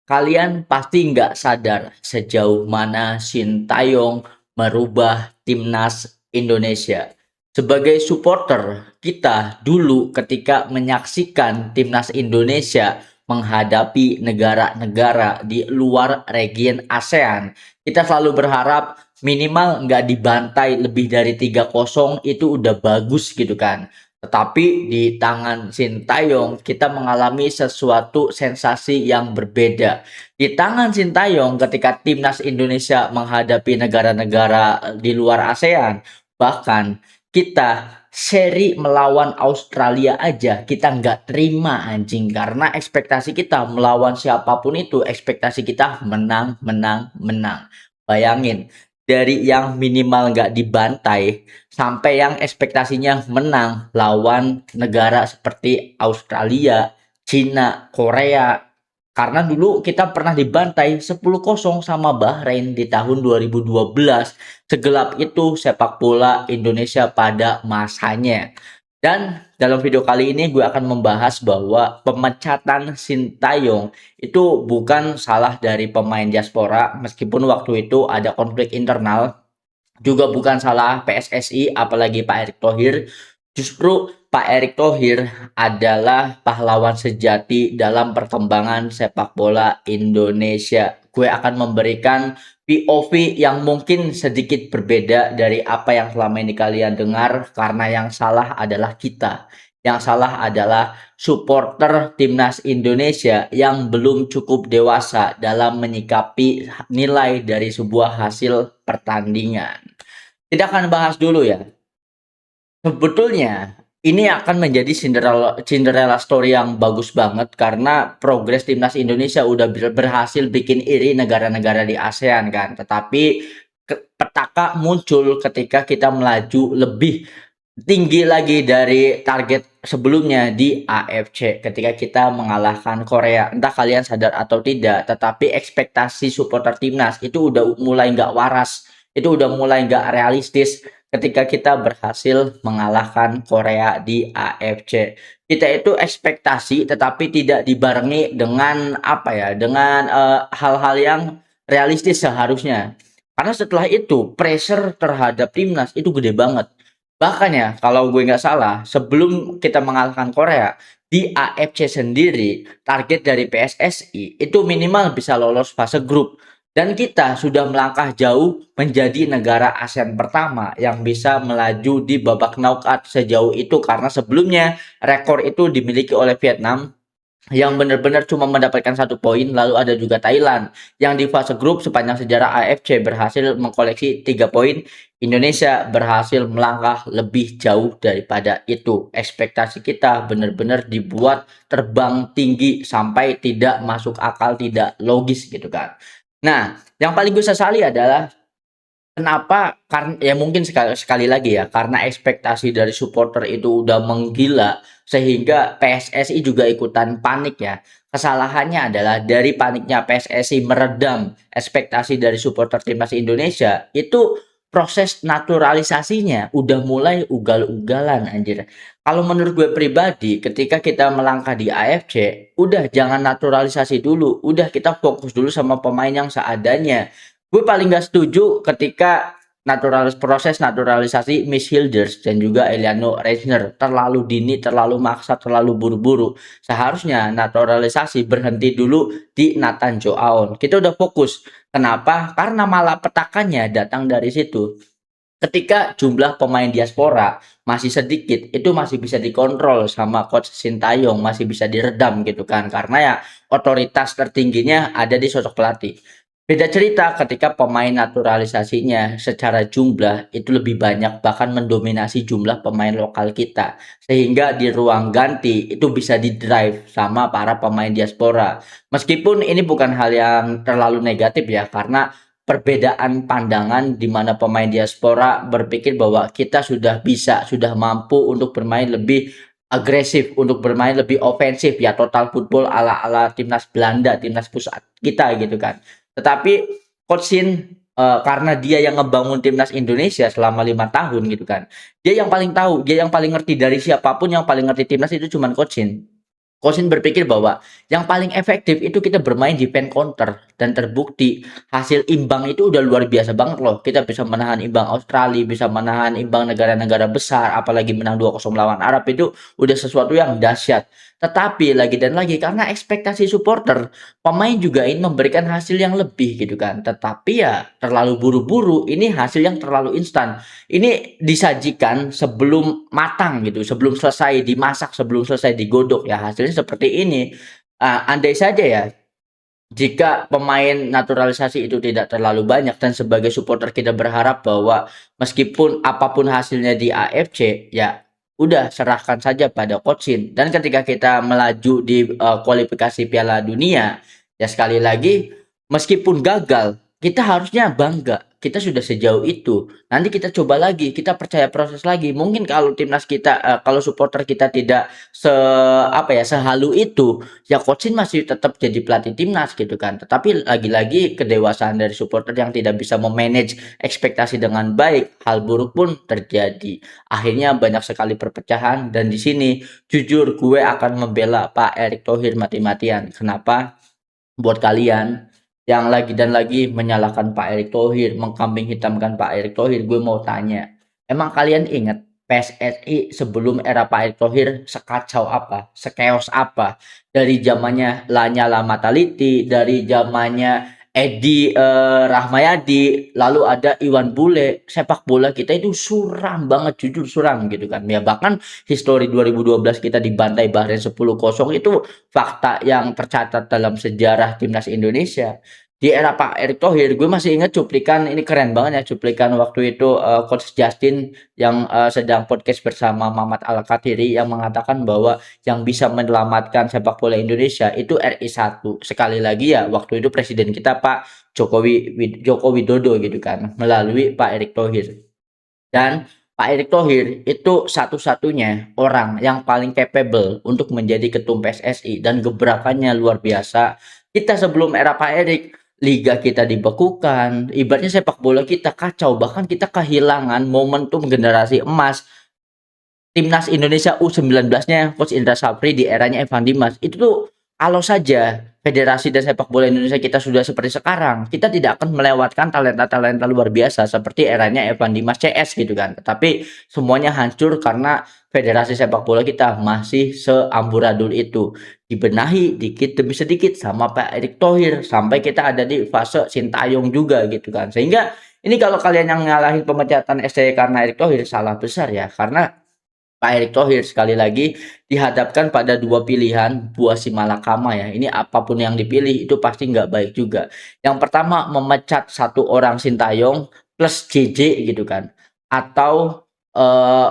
Kalian pasti nggak sadar sejauh mana Sintayong merubah timnas Indonesia. Sebagai supporter, kita dulu ketika menyaksikan timnas Indonesia menghadapi negara-negara di luar region ASEAN, kita selalu berharap minimal nggak dibantai lebih dari 3-0 itu udah bagus gitu kan. Tetapi di tangan Sintayong kita mengalami sesuatu sensasi yang berbeda. Di tangan Sintayong ketika timnas Indonesia menghadapi negara-negara di luar ASEAN, bahkan kita seri melawan Australia aja kita nggak terima anjing karena ekspektasi kita melawan siapapun itu ekspektasi kita menang, menang, menang. Bayangin dari yang minimal nggak dibantai sampai yang ekspektasinya menang lawan negara seperti Australia, Cina, Korea. Karena dulu kita pernah dibantai 10-0 sama Bahrain di tahun 2012. Segelap itu sepak bola Indonesia pada masanya. Dan dalam video kali ini gue akan membahas bahwa pemecatan Sintayong itu bukan salah dari pemain diaspora meskipun waktu itu ada konflik internal, juga bukan salah PSSI apalagi Pak Erick Thohir. Justru Pak Erick Thohir adalah pahlawan sejati dalam perkembangan sepak bola Indonesia. Gue akan memberikan POV yang mungkin sedikit berbeda dari apa yang selama ini kalian dengar karena yang salah adalah kita. Yang salah adalah supporter timnas Indonesia yang belum cukup dewasa dalam menyikapi nilai dari sebuah hasil pertandingan. Kita akan bahas dulu ya. Sebetulnya ini akan menjadi Cinderella, Cinderella story yang bagus banget karena progres timnas Indonesia udah berhasil bikin iri negara-negara di ASEAN kan. Tetapi petaka muncul ketika kita melaju lebih tinggi lagi dari target sebelumnya di AFC ketika kita mengalahkan Korea. Entah kalian sadar atau tidak, tetapi ekspektasi supporter timnas itu udah mulai nggak waras, itu udah mulai nggak realistis ketika kita berhasil mengalahkan Korea di AFC. Kita itu ekspektasi tetapi tidak dibarengi dengan apa ya, dengan hal-hal yang realistis seharusnya. Karena setelah itu pressure terhadap timnas itu gede banget. Bahkan ya, kalau gue nggak salah, sebelum kita mengalahkan Korea, di AFC sendiri, target dari PSSI itu minimal bisa lolos fase grup. Dan kita sudah melangkah jauh menjadi negara ASEAN pertama yang bisa melaju di babak knockout sejauh itu. Karena sebelumnya rekor itu dimiliki oleh Vietnam yang benar-benar cuma mendapatkan 1 poin, lalu ada juga Thailand yang di fase grup sepanjang sejarah AFC berhasil mengkoleksi 3 poin. Indonesia berhasil melangkah lebih jauh daripada itu. Ekspektasi kita benar-benar dibuat terbang tinggi sampai tidak masuk akal, tidak logis gitu kan. Nah, yang paling gue sesali adalah kenapa? Karena ya mungkin sekali sekali lagi ya, karena ekspektasi dari supporter itu udah menggila sehingga PSSI juga ikutan panik ya. Kesalahannya adalah dari paniknya PSSI meredam ekspektasi dari supporter timnas Indonesia, itu proses naturalisasinya udah mulai ugal-ugalan anjir. Kalau menurut gue pribadi, ketika kita melangkah di AFC, udah jangan naturalisasi dulu, udah kita fokus dulu sama pemain yang seadanya. Gue paling gak setuju ketika proses naturalisasi Miss Hilders dan juga Eliano Reisner terlalu dini, terlalu maksa, terlalu buru-buru. Seharusnya naturalisasi berhenti dulu di Nathan Joaon. Kita udah fokus. Kenapa? Karena malah petakannya datang dari situ. Ketika jumlah pemain diaspora masih sedikit, itu masih bisa dikontrol sama coach Sintayong, masih bisa diredam gitu kan. Karena ya otoritas tertingginya ada di sosok pelatih. Beda cerita ketika pemain naturalisasinya secara jumlah itu lebih banyak bahkan mendominasi jumlah pemain lokal kita. Sehingga di ruang ganti itu bisa di-drive sama para pemain diaspora. Meskipun ini bukan hal yang terlalu negatif ya karena perbedaan pandangan di mana pemain diaspora berpikir bahwa kita sudah bisa, sudah mampu untuk bermain lebih agresif, untuk bermain lebih ofensif ya total football ala-ala timnas Belanda, timnas pusat kita gitu kan. Tetapi Coach Shin karena dia yang ngebangun timnas Indonesia selama 5 tahun gitu kan. Dia yang paling tahu, dia yang paling ngerti dari siapapun yang paling ngerti timnas itu cuman Coach Shin. Coach berpikir bahwa yang paling efektif itu kita bermain defense counter dan terbukti hasil imbang itu udah luar biasa banget loh. Kita bisa menahan imbang Australia, bisa menahan imbang negara-negara besar, apalagi menang 2-0 lawan Arab itu udah sesuatu yang dahsyat. Tetapi lagi dan lagi karena ekspektasi supporter, pemain juga ingin memberikan hasil yang lebih gitu kan. Tetapi ya terlalu buru-buru, ini hasil yang terlalu instan. Ini disajikan sebelum matang gitu, sebelum selesai dimasak, sebelum selesai digodok ya hasilnya seperti ini. Andai saja ya jika pemain naturalisasi itu tidak terlalu banyak dan sebagai supporter kita berharap bahwa meskipun apapun hasilnya di AFC ya udah serahkan saja pada Coach Shin. Dan ketika kita melaju di kualifikasi Piala Dunia ya sekali lagi meskipun gagal kita harusnya bangga. Kita sudah sejauh itu. Nanti kita coba lagi, kita percaya proses lagi. Mungkin kalau timnas kita, kalau supporter kita tidak apa ya, sehalu itu, ya Coach Shin masih tetap jadi pelatih timnas gitu kan. Tetapi lagi-lagi kedewasaan dari supporter yang tidak bisa memanage ekspektasi dengan baik, hal buruk pun terjadi. Akhirnya banyak sekali perpecahan dan di sini jujur gue akan membela Pak Erick Thohir mati-matian. Kenapa? Buat kalian yang lagi dan lagi menyalahkan Pak Erick Thohir, mengkambing hitamkan Pak Erick Thohir, gue mau tanya, emang kalian ingat PSSI sebelum era Pak Erick Thohir sekacau apa, sekeos apa? Dari zamannya Lanyala Mataliti, dari zamannya Edi Rahmayadi, lalu ada Iwan Bule, sepak bola kita itu suram banget, jujur suram gitu kan. Ya bahkan histori 2012 kita dibantai Bahrain 10-0 itu fakta yang tercatat dalam sejarah timnas Indonesia. Di era Pak Erick Thohir, gue masih ingat cuplikan ini keren banget ya cuplikan waktu itu Coach Justin yang sedang podcast bersama Mamat Al-Katiri yang mengatakan bahwa yang bisa menyelamatkan sepak bola Indonesia itu RI1. Sekali lagi ya waktu itu presiden kita Pak Joko Widodo gitu kan melalui Pak Erick Thohir. Dan Pak Erick Thohir itu satu-satunya orang yang paling capable untuk menjadi ketum PSSI dan gebrakannya luar biasa. Kita sebelum era Pak Erick, liga kita dibekukan, ibaratnya sepak bola kita kacau, bahkan kita kehilangan momentum generasi emas Timnas Indonesia U19-nya Coach Indra Safri di eranya Evan Dimas. Itu tuh kalau saja federasi dan sepak bola Indonesia kita sudah seperti sekarang, kita tidak akan melewatkan talenta-talenta luar biasa seperti eranya Evan Dimas CS gitu kan. Tetapi semuanya hancur karena federasi sepak bola kita masih seamburadul itu. Dibenahi dikit demi sedikit sama Pak Erick Thohir sampai kita ada di fase Sintayong juga gitu kan. Sehingga ini kalau kalian yang ngalahin pemecatan SCY karena Erick Thohir salah besar ya. Karena Pak Erick Thohir sekali lagi dihadapkan pada dua pilihan buah si malakama ya. Ini apapun yang dipilih itu pasti nggak baik juga. Yang pertama memecat satu orang Sintayong plus JJ gitu kan. Atau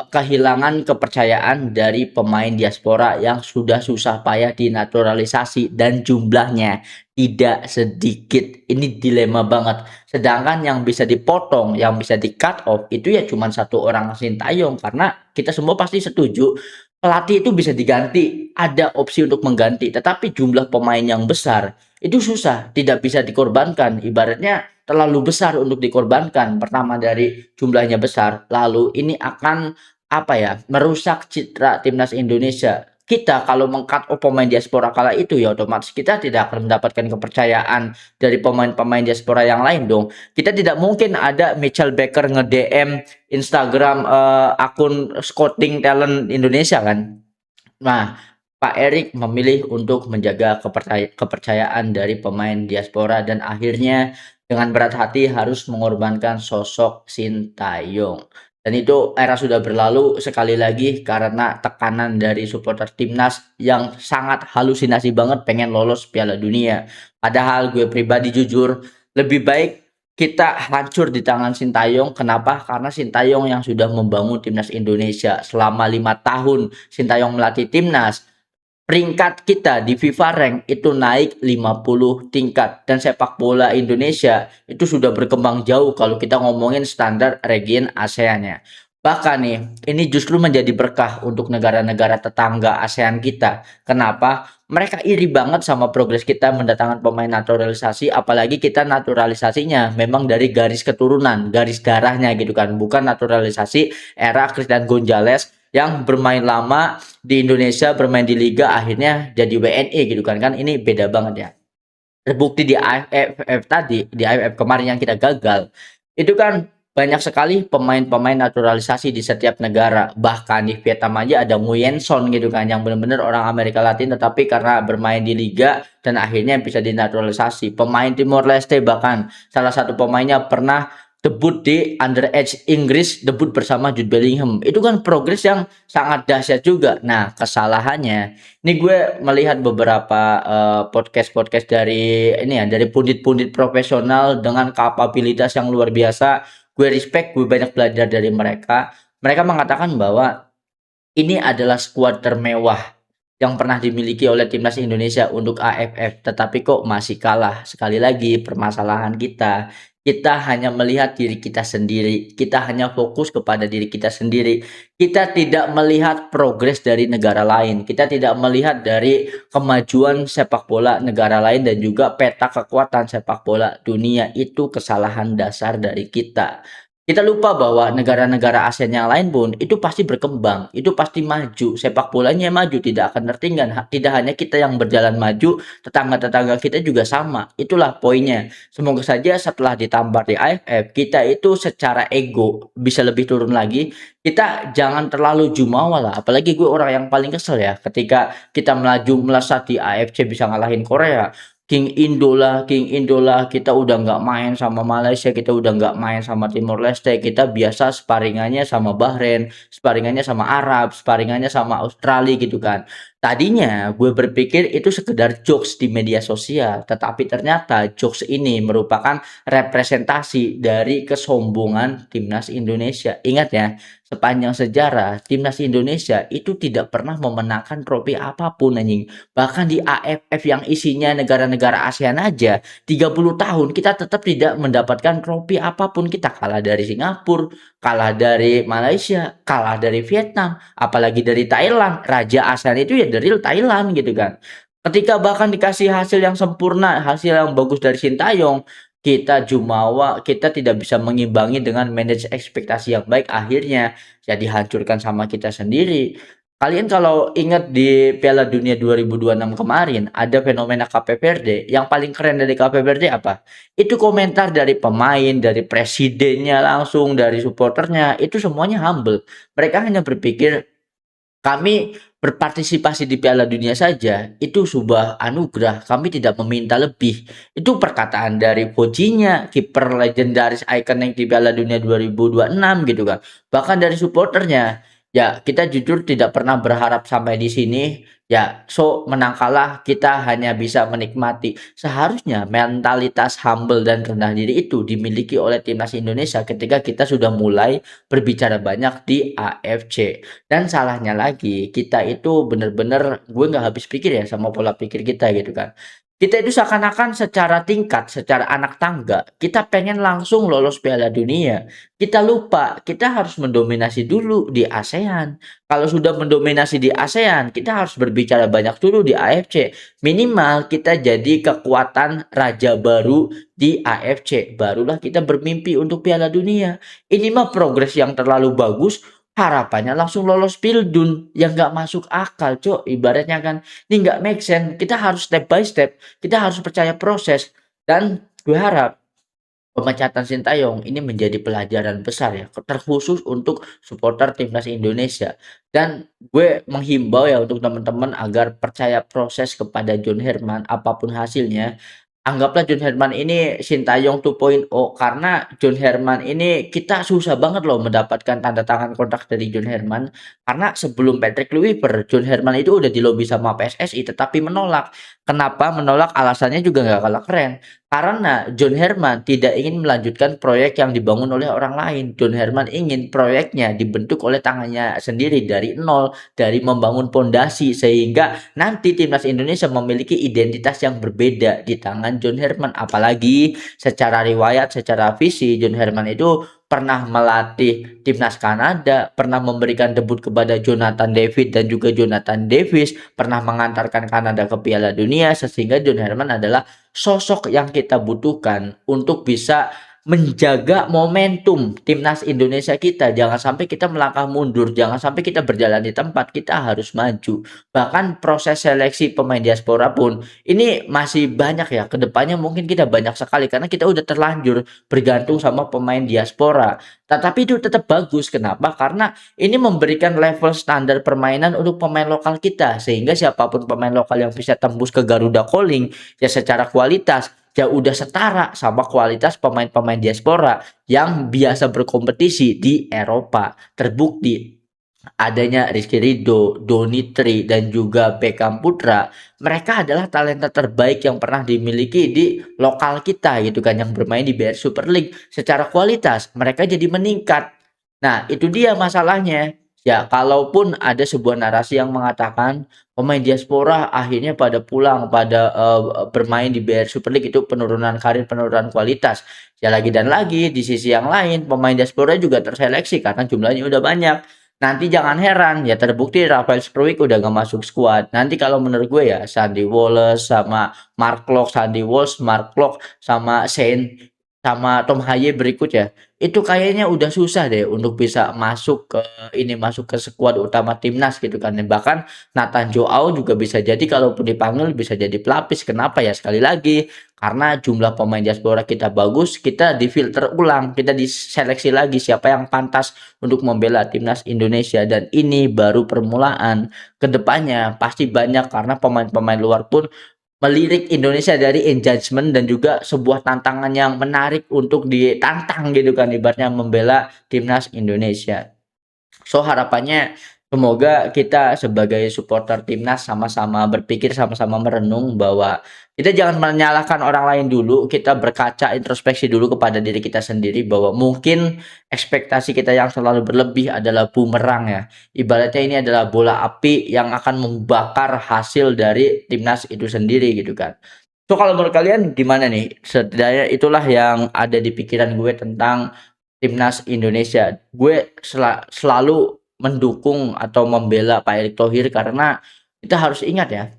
kehilangan kepercayaan dari pemain diaspora yang sudah susah payah dinaturalisasi dan jumlahnya tidak sedikit. Ini dilema banget. Sedangkan yang bisa dipotong, yang bisa di-cut off itu ya cuma satu orang Sintayong karena kita semua pasti setuju pelatih itu bisa diganti, ada opsi untuk mengganti, tetapi jumlah pemain yang besar itu susah, tidak bisa dikorbankan. Ibaratnya terlalu besar untuk dikorbankan. Pertama dari jumlahnya besar, lalu ini akan apa ya, merusak citra timnas Indonesia. Kita kalau meng-cut off pemain diaspora kala itu ya otomatis kita tidak akan mendapatkan kepercayaan dari pemain-pemain diaspora yang lain dong. Kita tidak mungkin ada Mitchell Baker nge-DM Instagram akun scouting talent Indonesia kan. Nah, Pak Erick memilih untuk menjaga kepercayaan dari pemain diaspora dan akhirnya dengan berat hati harus mengorbankan sosok Sintayong. Dan itu era sudah berlalu sekali lagi karena tekanan dari supporter timnas yang sangat halusinasi banget pengen lolos Piala Dunia. Padahal gue pribadi jujur lebih baik kita hancur di tangan Sintayong. Kenapa? Karena Sintayong yang sudah membangun timnas Indonesia selama 5 tahun. Sintayong melatih timnas. Peringkat kita di FIFA Rank itu naik 50 tingkat dan sepak bola Indonesia itu sudah berkembang jauh kalau kita ngomongin standar region ASEAN-nya. Bahkan nih, ini justru menjadi berkah untuk negara-negara tetangga ASEAN kita. Kenapa? Mereka iri banget sama progres kita mendatangkan pemain naturalisasi, apalagi kita naturalisasinya memang dari garis keturunan, garis darahnya gitu kan, bukan naturalisasi era Christian Gonzalez yang bermain lama di Indonesia, bermain di liga akhirnya jadi WNI gitu kan, kan ini beda banget ya. Terbukti di AFF tadi, di AFF kemarin yang kita gagal, itu kan banyak sekali pemain-pemain naturalisasi di setiap negara. Bahkan di Vietnam aja ada Nguyen Son gitu kan, yang benar-benar orang Amerika Latin tetapi karena bermain di liga dan akhirnya bisa dinaturalisasi. Pemain Timor Leste bahkan salah satu pemainnya pernah debut di underage Inggris, debut bersama Jude Bellingham. Itu kan progres yang sangat dahsyat juga. Nah, kesalahannya ini gue melihat beberapa, podcast-podcast dari ini ya, dari pundit-pundit profesional dengan kapabilitas yang luar biasa. Gue respect, gue banyak belajar dari mereka. Mereka mengatakan bahwa ini adalah skuad termewah yang pernah dimiliki oleh timnas Indonesia untuk AFF, tetapi kok masih kalah. Sekali lagi permasalahan kita hanya melihat diri kita sendiri, kita hanya fokus kepada diri kita sendiri. Kita tidak melihat progres dari negara lain, kita tidak melihat dari kemajuan sepak bola negara lain dan juga peta kekuatan sepak bola dunia. Itu kesalahan dasar dari kita. Kita lupa bahwa negara-negara ASEAN yang lain pun itu pasti berkembang, itu pasti maju, sepak bolanya maju, tidak akan tertinggal. Tidak hanya kita yang berjalan maju, tetangga-tetangga kita juga sama. Itulah poinnya. Semoga saja setelah ditampar di AFF, kita itu secara ego bisa lebih turun lagi. Kita jangan terlalu jumawa lah. Apalagi gue orang yang paling kesel ya ketika kita melaju melesat di AFC bisa ngalahin Korea. King Indo lah, kita udah nggak main sama Malaysia, kita udah nggak main sama Timor Leste, kita biasa sparingannya sama Bahrain, sparingannya sama Arab, sparingannya sama Australia gitu kan. Tadinya gue berpikir itu sekedar jokes di media sosial, tetapi ternyata jokes ini merupakan representasi dari kesombongan timnas Indonesia. Ingat ya, sepanjang sejarah timnas Indonesia itu tidak pernah memenangkan trofi apapun anjing. Bahkan di AFF yang isinya negara-negara ASEAN aja 30 tahun kita tetap tidak mendapatkan trofi apapun. Kita kalah dari Singapura, kalah dari Malaysia, kalah dari Vietnam, apalagi dari Thailand. Raja ASEAN itu ya dari Thailand gitu kan. Ketika bahkan dikasih hasil yang sempurna, hasil yang bagus dari Sintayong, kita jumawa, kita tidak bisa mengimbangi dengan manage ekspektasi yang baik, akhirnya ya dihancurkan sama kita sendiri. Kalian kalau ingat di Piala Dunia 2026 kemarin, ada fenomena Cape Verde, yang paling keren dari Cape Verde apa? Itu komentar dari pemain, dari presidennya langsung, dari supporternya, itu semuanya humble. Mereka hanya berpikir kami berpartisipasi di Piala Dunia saja itu sebuah anugerah, kami tidak meminta lebih. Itu perkataan dari Pojinya, kiper legendaris ikonik di Piala Dunia 2026 gitu kan. Bahkan dari supporternya, ya kita jujur tidak pernah berharap sampai di sini. Ya, so menang kalah kita hanya bisa menikmati. Seharusnya mentalitas humble dan rendah diri itu dimiliki oleh timnas Indonesia ketika kita sudah mulai berbicara banyak di AFC. Dan salahnya lagi, kita itu bener-bener gue nggak habis pikir ya sama pola pikir kita gitu kan. Kita itu seakan-akan secara tingkat, secara anak tangga, kita pengen langsung lolos Piala Dunia. Kita lupa, kita harus mendominasi dulu di ASEAN. Kalau sudah mendominasi di ASEAN, kita harus berbicara banyak dulu di AFC. Minimal kita jadi kekuatan raja baru di AFC. Barulah kita bermimpi untuk Piala Dunia. Ini mah progres yang terlalu bagus, harapannya langsung lolos Pildun, yang nggak masuk akal, Cok. Ibaratnya kan, ini nggak make sense. Kita harus step by step, kita harus percaya proses. Dan gue harap pemecatan Sintayong ini menjadi pelajaran besar ya, terkhusus untuk supporter timnas Indonesia. Dan gue menghimbau ya untuk teman-teman agar percaya proses kepada John Herman apapun hasilnya. Anggaplah John Herman ini Sintayong 2.0 karena John Herman ini kita susah banget loh mendapatkan tanda tangan kontrak dari John Herman karena sebelum Patrick Kluivert, John Herman itu udah dilobi sama PSSI tetapi menolak. Kenapa menolak? Alasannya juga nggak kalah keren. Karena John Herman tidak ingin melanjutkan proyek yang dibangun oleh orang lain. John Herman ingin proyeknya dibentuk oleh tangannya sendiri dari nol, dari membangun pondasi sehingga nanti timnas Indonesia memiliki identitas yang berbeda di tangan John Herman. Apalagi secara riwayat, secara visi, John Herman itu pernah melatih timnas Kanada, pernah memberikan debut kepada Jonathan David dan juga Jonathan Davis, pernah mengantarkan Kanada ke Piala Dunia, sehingga John Herman adalah sosok yang kita butuhkan untuk bisa menjaga momentum timnas Indonesia kita. Jangan sampai kita melangkah mundur, jangan sampai kita berjalan di tempat, kita harus maju. Bahkan proses seleksi pemain diaspora pun ini masih banyak ya, kedepannya mungkin kita banyak sekali karena kita udah terlanjur bergantung sama pemain diaspora. Tetapi itu tetap bagus, kenapa? Karena ini memberikan level standar permainan untuk pemain lokal kita, sehingga siapapun pemain lokal yang bisa tembus ke Garuda Calling, ya secara kualitas ya udah setara sama kualitas pemain-pemain diaspora yang biasa berkompetisi di Eropa. Terbukti adanya Rizky Ridho, Donitri, dan juga Beckham Putra, mereka adalah talenta terbaik yang pernah dimiliki di lokal kita gitu kan, yang bermain di BR Super League. Secara kualitas mereka jadi meningkat. Nah, itu dia masalahnya. Ya, kalaupun ada sebuah narasi yang mengatakan pemain diaspora akhirnya pada pulang, pada bermain di BR Super League itu penurunan karir, penurunan kualitas. Ya lagi dan lagi di sisi yang lain pemain diaspora juga terseleksi karena jumlahnya udah banyak. Nanti jangan heran ya terbukti Rafael Struijk udah gak masuk skuad. Nanti kalau menurut gue ya Sandy Wallace sama Mark Klok, Sandy Wallace, Mark Klok sama Shane sama Tom Haye berikut ya. Itu kayaknya udah susah deh untuk bisa masuk ke masuk ke skuad utama timnas gitu kan. Dan bahkan Nathan Joao juga bisa jadi kalaupun dipanggil bisa jadi pelapis. Kenapa ya? Sekali lagi karena jumlah pemain diaspora kita bagus, kita difilter ulang, kita diseleksi lagi siapa yang pantas untuk membela timnas Indonesia dan ini baru permulaan. Kedepannya pasti banyak karena pemain-pemain luar pun melirik Indonesia dari engagement dan juga sebuah tantangan yang menarik untuk ditantang gitu kan ibaratnya membela timnas Indonesia. So harapannya semoga kita sebagai supporter timnas sama-sama berpikir, sama-sama merenung bahwa kita jangan menyalahkan orang lain dulu, kita berkaca introspeksi dulu kepada diri kita sendiri bahwa mungkin ekspektasi kita yang selalu berlebih adalah bumerang ya. Ibaratnya ini adalah bola api yang akan membakar hasil dari timnas itu sendiri gitu kan. So kalau menurut kalian gimana nih? Setidaknya itulah yang ada di pikiran gue tentang timnas Indonesia. Gue selalu mendukung atau membela Pak Erick Thohir karena kita harus ingat ya,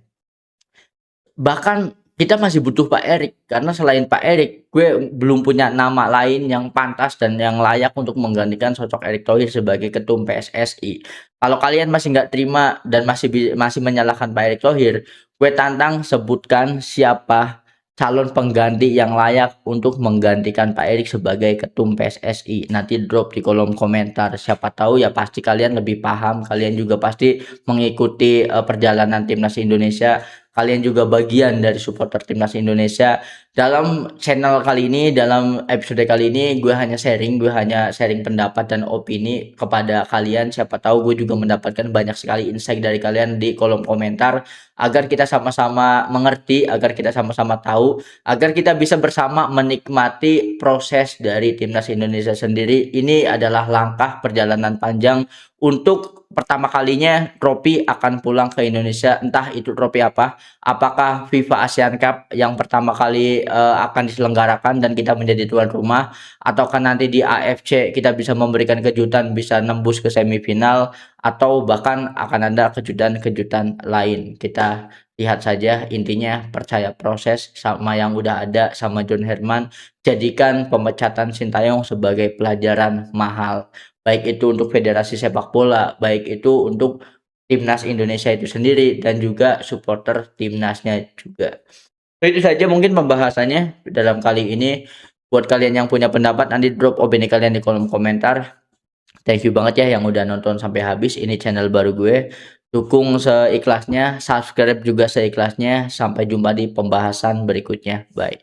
bahkan kita masih butuh Pak Erick karena selain Pak Erick, gue belum punya nama lain yang pantas dan yang layak untuk menggantikan sosok Erick Thohir sebagai ketum PSSI. Kalau kalian masih nggak terima dan masih menyalahkan Pak Erick Thohir, gue tantang sebutkan siapa calon pengganti yang layak untuk menggantikan Pak Erick sebagai ketum PSSI. Nanti drop di kolom komentar. Siapa tahu ya pasti kalian lebih paham, kalian juga pasti mengikuti perjalanan timnas Indonesia. Kalian juga bagian dari supporter timnas Indonesia. Dalam channel kali ini, dalam episode kali ini, gue hanya sharing pendapat dan opini kepada kalian. Siapa tahu gue juga mendapatkan banyak sekali insight dari kalian di kolom komentar agar kita sama-sama mengerti, agar kita sama-sama tahu, agar kita bisa bersama menikmati proses dari timnas Indonesia sendiri. Ini adalah langkah perjalanan panjang untuk pertama kalinya trofi akan pulang ke Indonesia, entah itu trofi apa, apakah FIFA ASEAN Cup yang pertama kali akan diselenggarakan dan kita menjadi tuan rumah, ataukah nanti di AFC kita bisa memberikan kejutan, bisa nembus ke semifinal, atau bahkan akan ada kejutan-kejutan lain. Kita lihat saja, intinya percaya proses sama yang udah ada sama John Herman, jadikan pemecatan Sintayong sebagai pelajaran mahal. Baik itu untuk Federasi Sepak Bola, baik itu untuk timnas Indonesia itu sendiri dan juga supporter timnasnya juga. Itu saja mungkin pembahasannya dalam kali ini. Buat kalian yang punya pendapat nanti drop opini kalian di kolom komentar. Thank you banget ya yang udah nonton sampai habis. Ini channel baru gue. Dukung seikhlasnya, subscribe juga seikhlasnya. Sampai jumpa di pembahasan berikutnya. Bye.